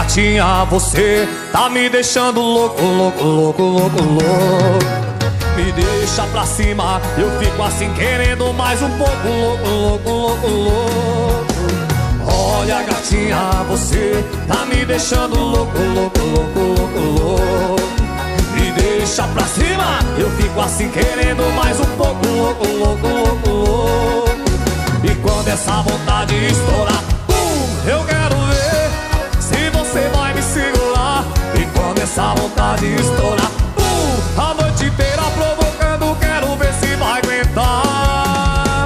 gatinha, você tá me deixando louco, louco, louco, louco, louco. Me deixa pra cima, eu fico assim querendo mais um pouco, louco, louco, louco, louco. Olha gatinha, você tá me deixando louco, louco, louco, louco, louco. Me deixa pra cima, eu fico assim querendo mais um pouco, louco, louco, louco, louco. E quando essa vontade estourar, eu quero ver se você vai me segurar. E quando essa vontade estourar, a noite inteira provocando, quero ver se vai aguentar.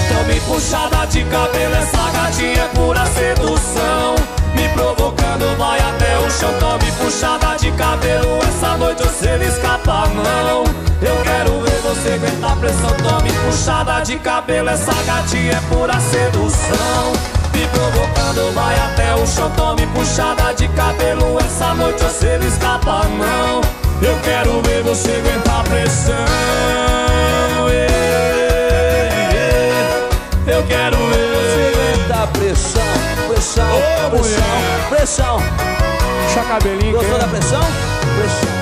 Tome puxada de cabelo, essa gatinha é pura sedução. Me provocando, vai até o chão. Tome puxada de cabelo, essa noite você não escapa não. Eu quero ver você aguentar pressão. Tome puxada de cabelo, essa gatinha é pura sedução. Me provocando, vai até o chão. Tome puxada de cabelo, essa noite você não escapa não. Eu quero ver você aguentar pressão. Eu quero ver você aguentar pressão, pressão, ô, pressão, mulher. pressão. Puxa cabelinho. Gostou da pressão? Pressão.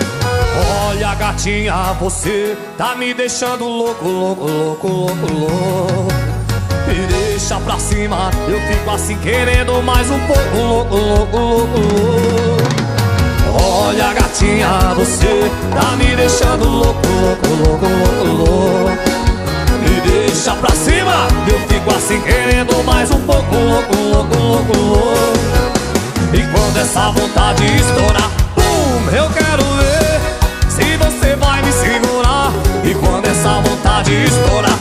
Olha gatinha, você tá me deixando louco, louco, louco, louco, louco. Me deixa pra cima, eu fico assim querendo mais um pouco, louco, louco, louco, louco. Olha gatinha, você tá me deixando louco, louco, louco, louco, louco. Me deixa pra cima, eu fico assim querendo mais um pouco, louco, louco, louco, louco. E quando essa vontade estourar, eu quero ver se você vai me segurar. E quando essa vontade estourar,